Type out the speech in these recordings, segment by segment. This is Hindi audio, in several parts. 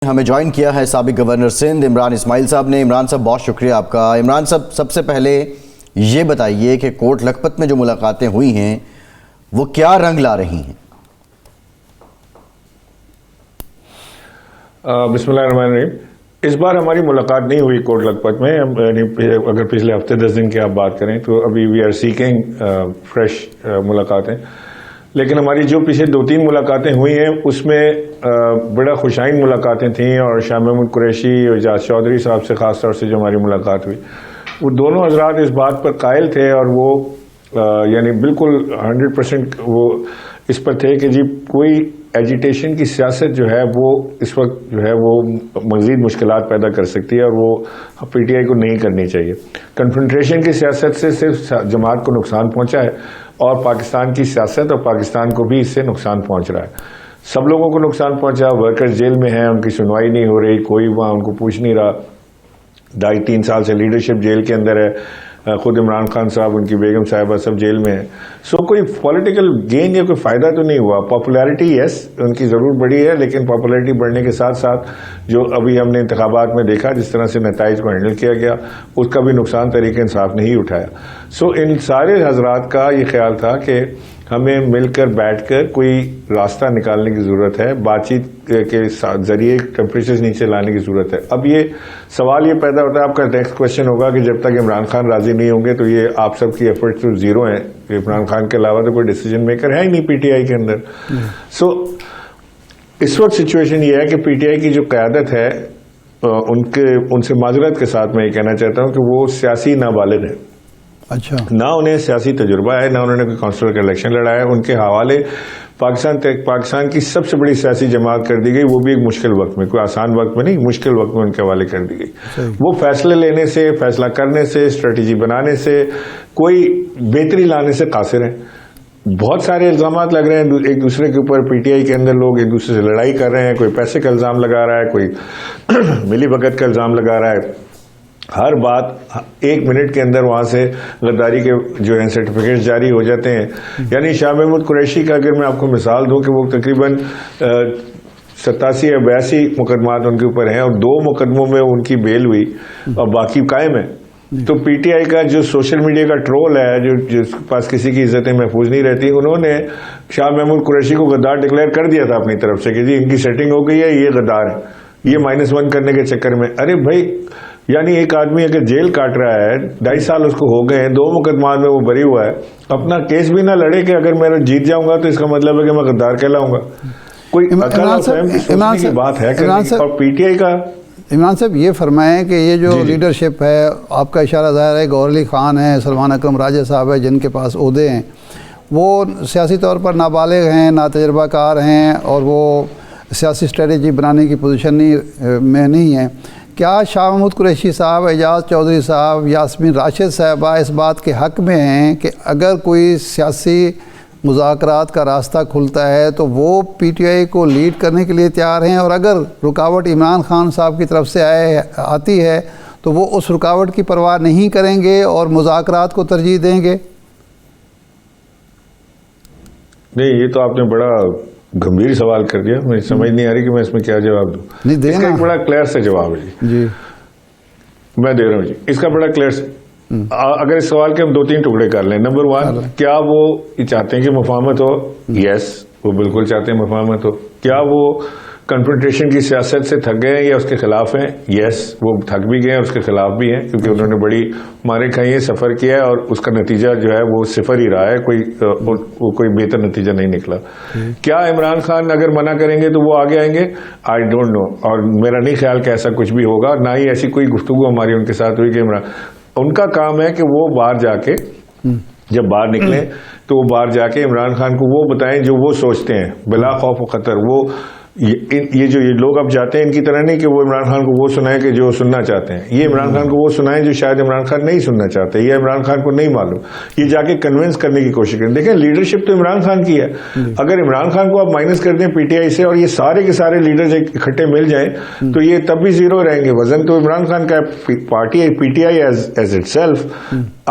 हमें ज्वाइन किया है साबिक गवर्नर सिंध इमरान इस्माइल साहब ने। इमरान साहब बहुत शुक्रिया आपका। इमरान साहब, सबसे पहले ये बताइए कि कोट लखपत में जो मुलाकातें हुई हैं वो क्या रंग ला रही हैं? बिस्मिल्लाहिर्रहमानिर्रहीम। इस बार हमारी मुलाकात नहीं हुई कोट लखपत में। अगर पिछले हफ्ते 10 दिन की आप बात करें तो अभी वी आर सीकिंग फ्रेश मुलाकातें। लेकिन हमारी जो पिछले 2-3 मुलाकातें हुई हैं उसमें बड़ा खुशाइन मुलाकातें थीं और शाह महमूद कुरैशी और एजाज चौधरी साहब से ख़ास तौर से जो हमारी मुलाकात हुई, वो दोनों हजरात इस बात पर कायल थे और वो यानी बिल्कुल 100% वो इस पर थे कि जी कोई एजिटेशन की सियासत जो है वो इस वक्त जो है वो मज़ीद मुश्किलात पैदा कर सकती है और वो पीटीआई को नहीं करनी चाहिए। कन्फ्रंटेशन की सियासत से सिर्फ जमात को नुकसान पहुंचा है और पाकिस्तान की सियासत और पाकिस्तान को भी इससे नुकसान पहुंच रहा है। सब लोगों को नुकसान पहुंचा। वर्कर्स जेल में हैं, उनकी सुनवाई नहीं हो रही, कोई वहाँ उनको पूछ नहीं रहा। 2.5-3 साल से लीडरशिप जेल के अंदर है। खुद इमरान खान साहब, उनकी बेगम साहिबा सब जेल में है। सो कोई पॉलिटिकल गेन या कोई फायदा तो नहीं हुआ। पॉपुलैरिटी यस उनकी जरूर बढ़ी है, लेकिन पॉपुलैरिटी बढ़ने के साथ साथ जो अभी हमने इंतखाबात में देखा जिस तरह से नताइज को हैंडल किया गया उसका भी नुकसान तरीके इंसाफ ने ही उठाया। सो इन सारे हजरात का ये ख्याल था कि हमें मिलकर बैठकर कोई रास्ता निकालने की ज़रूरत है, बातचीत के जरिए टेम्परेचर नीचे लाने की ज़रूरत है। अब ये सवाल ये पैदा होता है, आपका नेक्स्ट क्वेश्चन होगा कि जब तक इमरान खान राजी नहीं होंगे तो ये आप सबकी एफर्ट्स तो ज़ीरो हैं। इमरान खान के अलावा तो कोई डिसीजन मेकर है ही नहीं पीटीआई के अंदर। सो इस वक्त सिचुएशन ये है कि पीटीआई की जो क़यादत है उनसे माजरत के साथ मैं ये कहना चाहता हूँ कि वो सियासी नाबालिग है। अच्छा, ना उन्हें सियासी तजुर्बा है, ना उन्होंने कोई काउंसिलर का इलेक्शन लड़ा है। उनके हवाले पाकिस्तान की सबसे बड़ी सियासी जमात कर दी गई, वो भी एक मुश्किल वक्त में, कोई आसान वक्त में नहीं, मुश्किल वक्त में उनके हवाले कर दी गई। वो फैसले लेने से, फैसला करने से, स्ट्रेटेजी बनाने से, कोई बेहतरी लाने से कासिर हैं। बहुत सारे इल्जाम लग रहे हैं एक दूसरे के ऊपर। पीटीआई के अंदर लोग एक दूसरे से लड़ाई कर रहे हैं, कोई पैसे का इल्जाम लगा रहा है, कोई मिली भगत का इल्जाम लगा रहा है। हर बात 1 मिनट के अंदर वहां से गद्दारी के जो है सर्टिफिकेट जारी हो जाते हैं। यानी शाह महमूद कुरैशी का अगर मैं आपको मिसाल दूं कि वो तकरीबन 87 या 82 मुकदमात उनके ऊपर हैं और 2 मुकदमों में उनकी बेल हुई और बाकी कायम है। तो पीटीआई का जो सोशल मीडिया का ट्रोल है, जिसके पास किसी की इज्जतें महफूज नहीं रहती, उन्होंने शाह महमूद कुरैशी को गद्दार डिक्लेयर कर दिया था अपनी तरफ से कि जी इनकी सेटिंग हो गई है, ये गद्दार है, ये -1 करने के चक्कर में। अरे भाई, यानी एक आदमी अगर जेल काट रहा है, 2.5 साल उसको हो गए हैं, 2 मुकदमा में वो बरी हुआ है, अपना केस भी ना लड़े कि अगर मैं जीत जाऊंगा तो इसका मतलब है कि मैं गद्दार कहलाऊंगा। कोई अकल और फहम की सोचने की बात है और पीटीआई का। इमरान साहब ये फरमाएं कि ये जो लीडरशिप है, आपका इशारा ज़ाहिर है गौहर अली खान है, सलमान अकरम राजा साहब है, जिनके पास ओहदे हैं, वो सियासी तौर पर नाबालिग हैं, नातजुर्बाकार हैं और वो सियासी स्ट्रेटजी बनाने की पोजीशन में नहीं है। क्या शाह महमूद कुरैशी साहब, एजाज चौधरी साहब, यास्मीन राशिद साहबा इस बात के हक़ में हैं कि अगर कोई सियासी मुज़ाकरात का रास्ता खुलता है तो वो पीटीआई को लीड करने के लिए तैयार हैं, और अगर रुकावट इमरान खान साहब की तरफ से आती है तो वो उस रुकावट की परवाह नहीं करेंगे और मुज़ाकरात को तरजीह देंगे? नहीं, ये तो आपने बड़ा गंभीर सवाल कर दिया। मुझे समझ नहीं आ रही कि मैं इसमें क्या जवाब दूं। इसका एक बड़ा क्लियर से जवाब है जी, मैं दे रहा हूं जी। इसका बड़ा क्लियर से, अगर इस सवाल के हम 2-3 टुकड़े कर लें। नंबर 1, क्या वो ये चाहते हैं कि मुफाहमत हो? यस, वो बिल्कुल चाहते हैं मुफाहमत हो। क्या वो कन्फ्रंटेशन की सियासत से थक गए हैं या उसके खिलाफ हैं? यस, वो थक भी गए हैं, उसके खिलाफ भी हैं, क्योंकि उन्होंने बड़ी मारे खाई है, सफर किया है और उसका नतीजा जो है वो सिफर ही रहा है, कोई बेहतर नतीजा नहीं निकला। क्या इमरान खान अगर मना करेंगे तो वो आगे आएंगे? आई डोंट नो, और मेरा नहीं ख्याल कि ऐसा कुछ भी होगा, ना ही ऐसी कोई गुफ्तगू हमारी उनके साथ हुई कि इमरान, उनका काम है कि वो बाहर जाके, जब बाहर निकले तो वो बाहर जाके इमरान खान को वो बताएं जो वो सोचते हैं बिला खौफ व खतर। वो ये जो ये लोग अब जाते हैं, इनकी तरह नहीं कि वो इमरान खान को वो सुनाए कि जो सुनना चाहते हैं, ये इमरान खान को वो सुनाए जो शायद इमरान खान नहीं सुनना चाहते या इमरान खान को नहीं मालूम। ये जाके कन्विंस करने की कोशिश करें। देखें, लीडरशिप तो इमरान खान की है। अगर इमरान खान को आप माइनस कर दें पीटीआई से और ये सारे के सारे लीडर्स इकट्ठे मिल जाएं तो ये तब भी जीरो रहेंगे। वजन तो इमरान खान का, पार्टी पीटीआई एज इटसेल्फ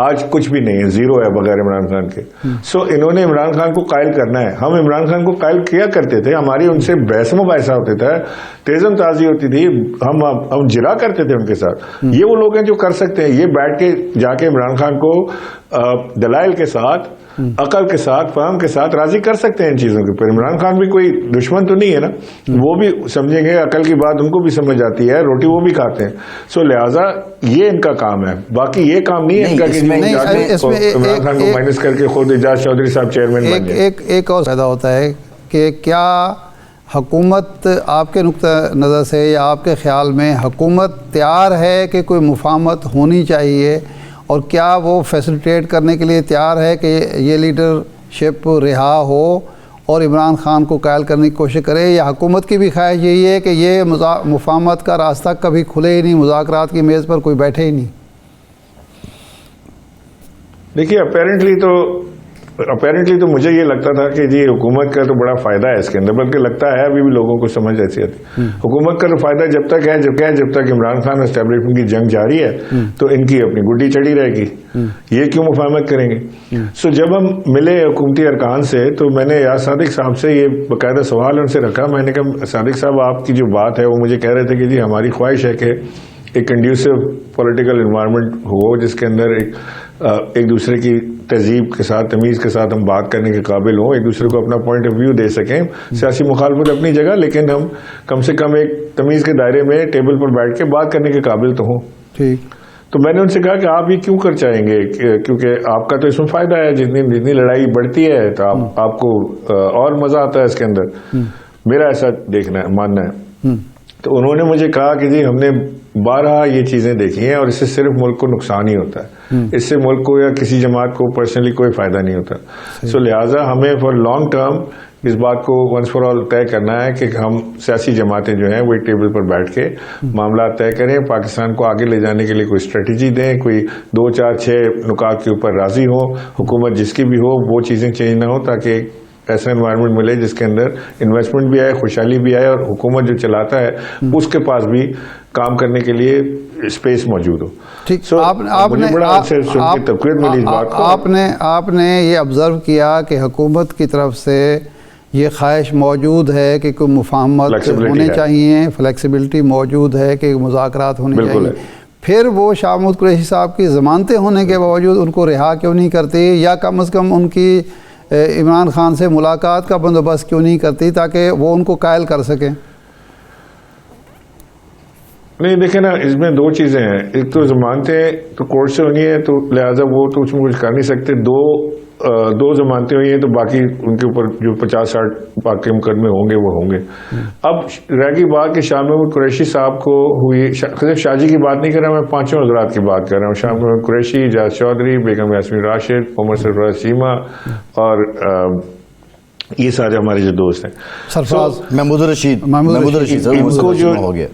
आज कुछ भी नहीं है, जीरो है बगैर इमरान खान के। सो इन्होंने इमरान खान को कायल करना है। हम इमरान खान को कायल किया करते थे, हमारी उनसे बहस मुबाहिसा होता था, तेजम ताजी होती थी, हम जिरा करते थे उनके साथ। ये वो लोग हैं जो कर सकते हैं, ये बैठ के जाके इमरान खान को दलाइल के साथ, अकल के साथ, फहम के साथ राजी कर सकते हैं इन चीजों के ऊपर। इमरान खान भी कोई दुश्मन तो नहीं है ना, वो भी समझेंगे, अकल की बात उनको भी समझ आती है, रोटी वो भी खाते हैं। सो लिहाजा ये इनका काम है, बाकी ये काम नहीं है इनका कि इमरान खान को माइनस करके खुद एजाज चौधरी साहब चेयरमैन बन जाए। एक और फायदा होता है कि क्या हुकूमत आपके नुक्ता नज़र से या आपके ख्याल में हुकूमत तैयार है कि कोई मुफाहमत होनी चाहिए, और क्या वो फैसिलिटेट करने के लिए तैयार है कि ये लीडरशिप रिहा हो और इमरान खान को कायल करने की कोशिश करे, या हुकूमत की भी ख्वाहिश यही है कि ये मुफाहमत का रास्ता कभी खुले ही नहीं, मुज़ाकरात की मेज़ पर कोई बैठे ही नहीं? देखिए अपेरेंटली तो मुझे ये लगता था कि जी हुकूमत का तो बड़ा फायदा है इसके अंदर, बल्कि लगता है अभी भी लोगों को समझ ऐसी आती। हुकूमत का तो फायदा जब तक इमरान खान एस्टेब्लिशमेंट की जंग जारी है तो इनकी अपनी गुड्डी चढ़ी रहेगी, ये क्यों मुफाहमत करेंगे। सो जब हम मिले हुकूमती अरकान से तो मैंने यार सादिक साहब से ये बाकायदा सवाल उनसे रखा। मैंने कहा सादिक साहब आपकी जो बात है वो मुझे कह रहे थे कि जी हमारी ख्वाहिश है कि एक कंड्यूसिव पॉलिटिकल इन्वायरमेंट हो जिसके अंदर एक दूसरे की तहजीब के साथ, तमीज़ के साथ हम बात करने के काबिल हों, एक दूसरे को अपना पॉइंट ऑफ व्यू दे सकें। सियासी मुखालफत अपनी जगह, लेकिन हम कम से कम एक तमीज़ के दायरे में टेबल पर बैठ के बात करने के काबिल तो हों। ठीक। तो मैंने उनसे कहा कि आप ये क्यों कर चाहेंगे, क्योंकि आपका तो इसमें फ़ायदा है, जितनी लड़ाई बढ़ती है तो आपको और मज़ा आता है इसके अंदर। मेरा ऐसा मानना है। तो उन्होंने मुझे कहा कि जी हमने 12 ये चीज़ें देखी हैं और इससे सिर्फ मुल्क को नुकसान ही होता है, इससे मुल्क को या किसी जमात को पर्सनली कोई फ़ायदा नहीं होता। सो लिहाजा हमें फॉर लॉन्ग टर्म इस बात को वंस फॉर ऑल तय करना है कि हम सियासी जमातें जो हैं वो एक टेबल पर बैठ के मामला तय करें, पाकिस्तान को आगे ले जाने के लिए कोई स्ट्रेटजी दें, कोई 2, 4, 6 नुकात के ऊपर राजी हो, हुकूमत जिसकी भी हो वो चीज़ें चेंज ना हो, ताकि ऐसा एनवायरनमेंट मिले जिसके अंदर इन्वेस्टमेंट भी आए, खुशहाली भी आए और हुकूमत जो चलाता है उसके पास भी काम करने के लिए स्पेस मौजूद हो। ठीक। So, आपने ये ऑब्ज़र्व किया कि हुकूमत की तरफ से ये ख्वाहिश मौजूद है कि कोई मुफाहमत होने चाहिए, फ्लेक्सिबिलिटी मौजूद है कि मुज़ाकरात होने चाहिए, फिर वो शाह महमूद कुरैशी साहब की ज़मानतें होने के बावजूद उनको रिहा क्यों नहीं करती, या कम अज़ कम उनकी इमरान खान से मुलाकात का बंदोबस्त क्यों नहीं करती ताकि वो उनको कायल कर सकें? नहीं देखें ना, इसमें 2 चीज़ें हैं। एक तो ज़मानतें तो कोर्ट से होनी है तो लिहाजा वो तो उसमें कुछ कर नहीं सकते। दो ज़मानतें हुई हैं तो बाकी उनके ऊपर जो 50-60 बाकी मुकदमे होंगे वो होंगे। अब रह गई बात कि शाह महमूद कुरैशी साहब को हुई, सिर्फ शाहजी की बात नहीं कर रहा मैं, 5 हज़रात की बात कर रहा हूँ। शाह महमूद कुरैशी, एजाज चौधरी, बेगम यास्मीन राशिद, उमर सरफराज चीमा और ये सारे हमारे जो दोस्त हैं, सरफराज महमूद रशीद इनको जो हो गया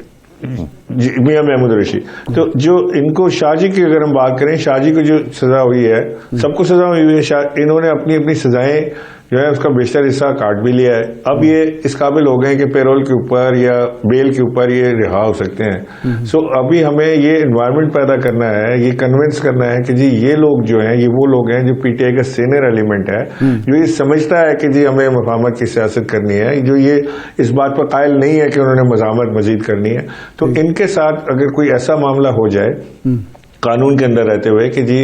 मियां महमूद रशीद, तो जो इनको शाहजी की अगर हम बात करें, शाहजी को जो सजा हुई है, सबको सजा हुई है, इन्होंने अपनी अपनी सजाएं जो है उसका बेशतर हिस्सा काट भी लिया है। अब ये इस काबिल हो गए कि पेरोल के ऊपर या बेल के ऊपर ये रिहा हो सकते हैं। सो अभी हमें ये एनवायरनमेंट पैदा करना है, ये कन्विंस करना है कि जी ये लोग जो हैं ये वो लोग हैं जो पीटीआई का सीनियर एलिमेंट है, जो ये समझता है कि जी हमें मुफाहमत की सियासत करनी है, जो ये इस बात पर कायल नहीं है कि उन्होंने मज़ामत मजीद करनी है। तो इनके साथ अगर कोई ऐसा मामला हो जाए कानून के अंदर रहते हुए कि जी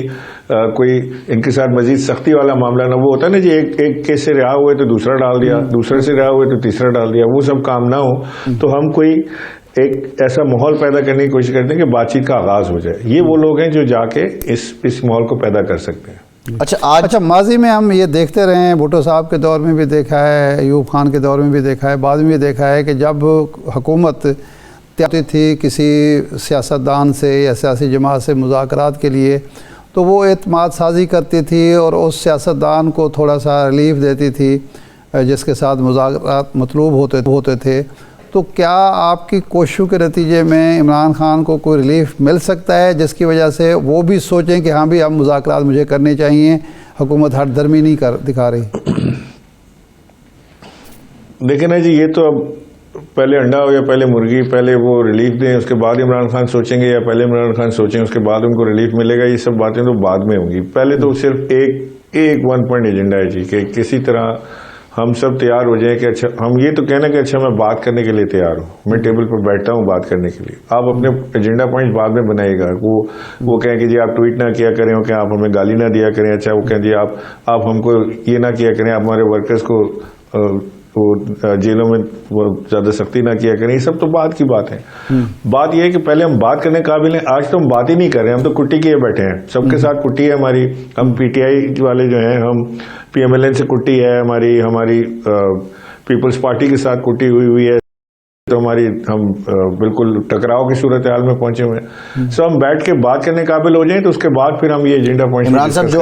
कोई इनके साथ मजीद सख्ती वाला मामला ना, वो होता है ना जी एक केस से रिहा हुए तो दूसरा डाल दिया, दूसरे से रिहा हुए तो तीसरा डाल दिया, वो सब काम ना हो तो हम कोई एक ऐसा माहौल पैदा करने की कोशिश करते हैं कि बातचीत का आगाज हो जाए। ये वो लोग हैं जो जाके इस माहौल को पैदा कर सकते हैं। अच्छा माजी में हम ये देखते रहे हैं, भुट्टो साहब के दौर में भी देखा है, अयूब खान के दौर में भी देखा है, बाद में भी देखा है कि जब हुकूमत तैयार थी किसी सियासतदान से या सियासी जमात से मुज़ाकरात के लिए, तो वो एतमाद साजी करती थी और उस सियासतदान को थोड़ा सा रिलीफ देती थी जिसके साथ मुज़ाकरात मतलूब होते थे। तो क्या आपकी कोशिशों के नतीजे में इमरान खान को कोई रिलीफ मिल सकता है जिसकी वजह से वो भी सोचें कि हाँ भी अब मुज़ाकरात मुझे करने चाहिए, हुकूमत हठधर्मी नहीं दिखा रही? देखिए ना जी, ये तो अब पहले अंडा हो या पहले मुर्गी, पहले वो रिलीफ दें उसके बाद इमरान खान सोचेंगे या पहले इमरान खान सोचें उसके बाद उनको रिलीफ मिलेगा, ये सब बातें तो बाद में होंगी। पहले तो सिर्फ एक वन पॉइंट एजेंडा है जी कि किसी तरह हम सब तैयार हो जाएं कि अच्छा, हम ये तो कहना कि अच्छा मैं बात करने के लिए तैयार हूँ, मैं टेबल पर बैठा हूँ बात करने के लिए। आप अपने एजेंडा पॉइंट बाद में बनाइएगा। वो कहें कि जी आप ट्वीट ना किया करें, कि आप हमें गाली ना दिया करें, अच्छा वो कहें जी आप हमको ये ना किया करें, आप हमारे वर्कर्स को जेलों में ज्यादा सख्ती ना किया करें, ये सब तो बात की बात है। बात यह है कि पहले हम बात करने काबिल हैं। आज तो हम बात ही नहीं कर रहे हैं, हम तो कुट्टी किए बैठे हैं, सबके साथ कुट्टी है हमारी। हम पीटीआई वाले जो हैं, हम पीएमएलएन से कुट्टी है हमारी पीपल्स पार्टी के साथ कुट्टी हुई है, तो हम बिल्कुल टकराव की सूरत हाल में पहुंचे हुए हैं। सो हम बैठ के बात करने काबिल हो जाएं तो उसके बाद फिर हम ये एजेंडा पॉइंट इमरान साहब जो